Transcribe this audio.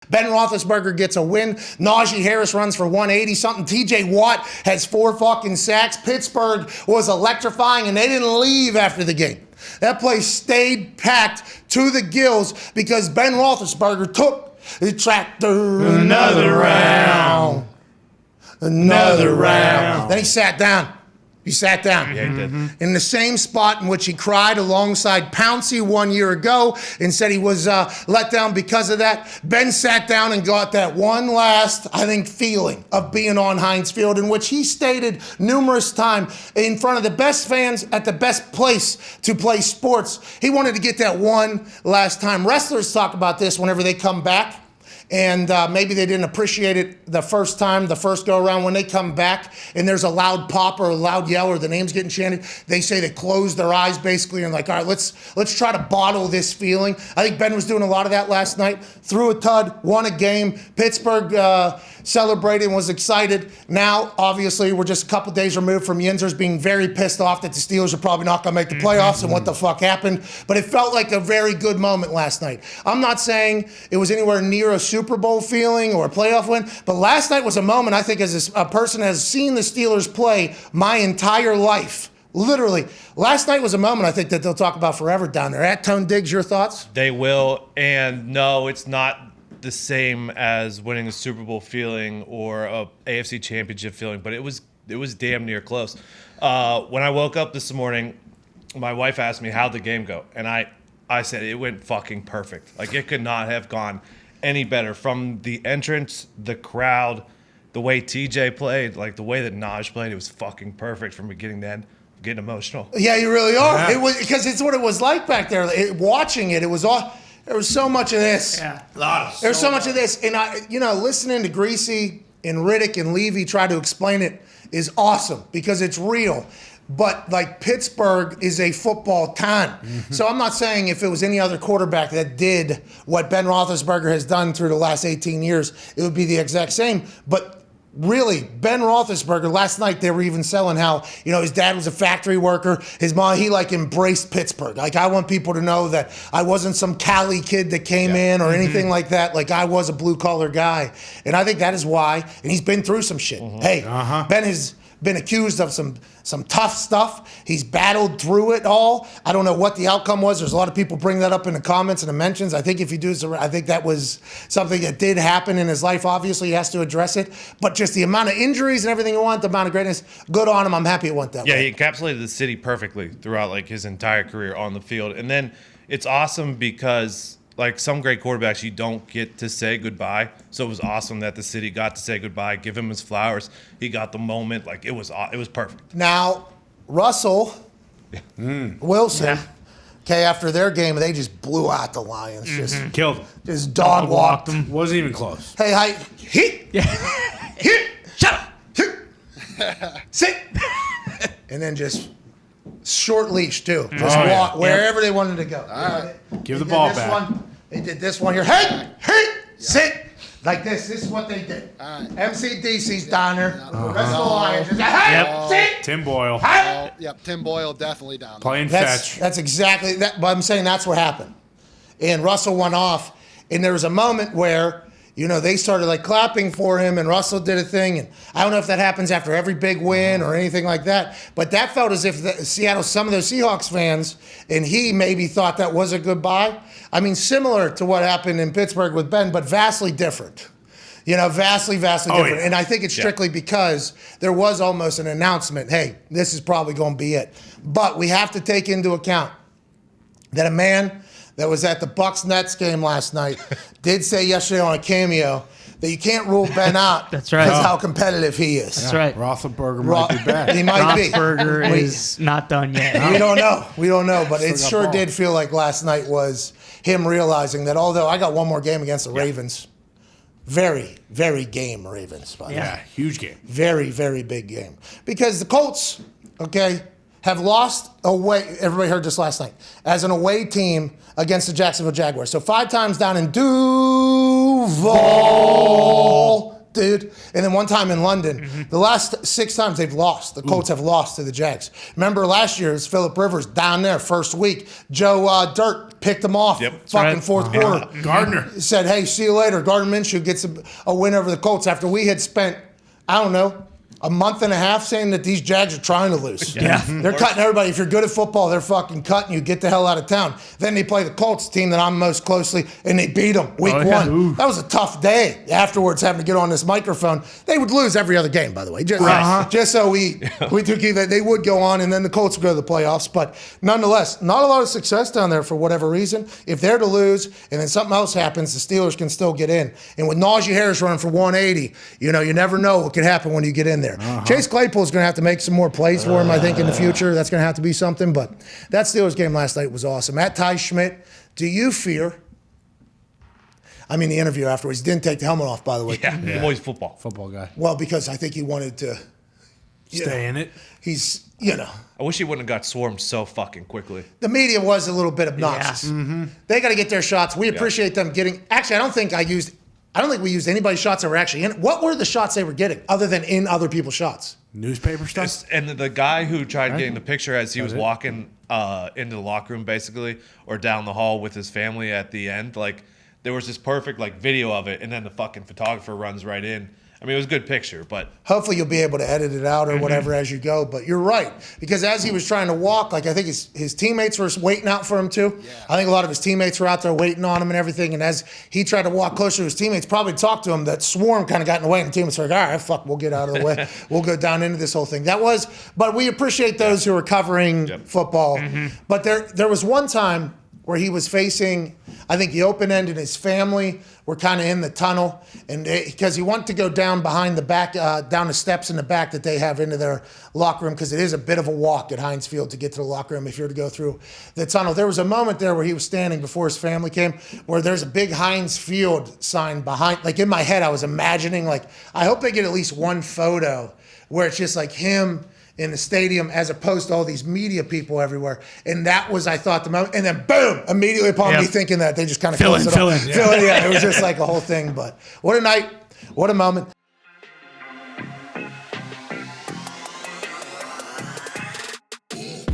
Ben Roethlisberger gets a win. Najee Harris runs for 180-something. T.J. Watt has 4 fucking sacks. Pittsburgh was electrifying, and they didn't leave after the game. That place stayed packed to the gills because Ben Roethlisberger took the tractor another round. Another round. Then he sat down. He sat down. Yeah, he did. In the same spot in which he cried alongside Pouncey 1 year ago and said he was let down because of that. Ben sat down and got that one last, I think, feeling of being on Heinz Field, in which he stated numerous times in front of the best fans at the best place to play sports. He wanted to get that one last time. Wrestlers talk about this whenever they come back. And maybe they didn't appreciate it the first time, the first go-around. When they come back and there's a loud pop or a loud yell or the name's getting chanted, they say they close their eyes basically and like, all right, let's try to bottle this feeling. I think Ben was doing a lot of that last night. Threw a tud, won a game. Pittsburgh celebrated and was excited. Now, obviously, we're just a couple days removed from Yinzers being very pissed off that the Steelers are probably not going to make the playoffs and what the fuck happened. But it felt like a very good moment last night. I'm not saying it was anywhere near a Super Bowl feeling or a playoff win, but last night was a moment, I think, as a person has seen the Steelers play my entire life. Literally. Last night was a moment, I think, that they'll talk about forever down there. At Tone Diggs, your thoughts? They will. And no, it's not the same as winning a Super Bowl feeling or a AFC Championship feeling, but it was damn near close. When I woke up this morning, my wife asked me how'd the game go, and I said it went fucking perfect. Like, it could not have gone any better. From the entrance, the crowd, the way TJ played, like the way that Naj played, it was fucking perfect from beginning to end. I'm getting emotional. Yeah, you really are. Yeah. It was because it's what it was like back there. Watching it, it was all. There was so much of this. Yeah, there's so much of this, and listening to Greasy and Riddick and Levy try to explain it is awesome because it's real. But like Pittsburgh is a football town. Mm-hmm. So I'm not saying if it was any other quarterback that did what Ben Roethlisberger has done through the last 18 years, it would be the exact same. But really, Ben Roethlisberger, last night they were even selling how, his dad was a factory worker. His mom, he embraced Pittsburgh. Like, I want people to know that I wasn't some Cali kid that came in or anything like that. Like, I was a blue collar guy. And I think that is why, and he's been through some shit. Mm-hmm. Hey, Ben has been accused of some tough stuff. He's battled through it all. I don't know what the outcome was. There's a lot of people bring that up in the comments and the mentions. I think if you do, I think that was something that did happen in his life. Obviously, he has to address it. But just the amount of injuries and everything he won, the amount of greatness, good on him. I'm happy it went that way. Yeah, he encapsulated the city perfectly throughout like his entire career on the field. And then it's awesome because like some great quarterbacks, you don't get to say goodbye. So it was awesome that the city got to say goodbye, give him his flowers. He got the moment. Like it was perfect. Now, Russell Wilson, okay, after their game, they just blew out the Lions. Just killed them. Just dog walked them. Wasn't even close. Hey, hit. Hit. Shut up. Hit. Sit. And then just short leash too. Just walk wherever they wanted to go. All right. Give the ball back. They did this one here. Hey, sit. Like this. This is what they did. All right. MCDC's down there. The rest of the Lions just sit. Tim Boyle. Yep, Tim Boyle definitely down there. Playing fetch. That's exactly that. But I'm saying that's what happened. And Russell went off, and there was a moment where they started like clapping for him, and Russell did a thing. And I don't know if that happens after every big win or anything like that, but that felt as if some of those Seahawks fans, and he maybe thought that was a goodbye. I mean, similar to what happened in Pittsburgh with Ben, but vastly different. Vastly different. Yeah. And I think it's strictly because there was almost an announcement, hey, this is probably going to be it. But we have to take into account that a man that was at the Bucs-Nets game last night did say yesterday on a cameo that you can't rule Ben out. That's right. Because how competitive he is. That's right. Roethlisberger might be back. He might be. Roethlisberger is not done yet. We don't know. But it sure did feel like last night was him realizing that although I got one more game against the Ravens, very, very game Ravens. Huge game. Very, very big game. Because the Colts, have lost away, everybody heard this last night, as an away team against the Jacksonville Jaguars. So 5 times down in Duval. dude. And then one time in London, the last 6 times they've lost. The Colts have lost to the Jags. Remember last year, it was Phillip Rivers down there first week. Joe Dirt picked him off fucking fourth quarter. Gardner said, hey, see you later. Gardner Minshew gets a win over the Colts after we had spent, I don't know, a month and a half saying that these Jags are trying to lose. Yeah. They're cutting everybody. If you're good at football, they're fucking cutting you. Get the hell out of town. Then they play the Colts, team that I'm most closely, and they beat them week one. Ooh. That was a tough day afterwards having to get on this microphone. They would lose every other game, by the way. Just so we took you that they would go on, and then the Colts would go to the playoffs. But nonetheless, not a lot of success down there for whatever reason. If they're to lose and then something else happens, the Steelers can still get in. And with Najee Harris running for 180, you never know what could happen when you get in there. Chase Claypool's going to have to make some more plays for him, I think, in the future. That's going to have to be something. But that Steelers game last night was awesome. At Ty Schmidt, do you fear? I mean, the interview afterwards, he didn't take the helmet off, by the way. Yeah. Always football. football guy. Well, because I think he wanted to Stay in it. He's, I wish he wouldn't have got swarmed so fucking quickly. the media was a little bit obnoxious. Yeah. They got to get their shots. We appreciate them getting. Actually, I don't think we used anybody's shots that were actually in. What were the shots they were getting other than in other people's shots? Newspaper stuff. And the guy who tried getting the picture as he was it. walking into the locker room, basically, or down the hall with his family at the end, like there was this perfect video of it, and then the fucking photographer runs right in. I mean, it was a good picture, but Hopefully you'll be able to edit it out or whatever as you go. But you're right. Because as he was trying to walk, I think his teammates were waiting out for him too. Yeah. I think a lot of his teammates were out there waiting on him and everything. And as he tried to walk closer to his teammates, probably talked to him, that swarm kind of got in the way. And the teammates were like, all right, fuck, we'll get out of the way. We'll go down into this whole thing. But we appreciate those who are covering football. But there was one time where he was facing, I think, the open end, and his family were kind of in the tunnel, and because he wanted to go down behind the back, down the steps in the back that they have into their locker room, because it is a bit of a walk at Heinz Field to get to the locker room if you're to go through the tunnel. There was a moment there where he was standing before his family came, where there's a big Heinz Field sign behind. Like in my head, I was imagining, I hope they get at least one photo where it's just like him in the stadium as opposed to all these media people everywhere. And that was, I thought, the moment. And then boom, immediately upon me thinking that, they just kind of Fill closed in, it fill up. in. Yeah, it was just like a whole thing. But what a night. What a moment.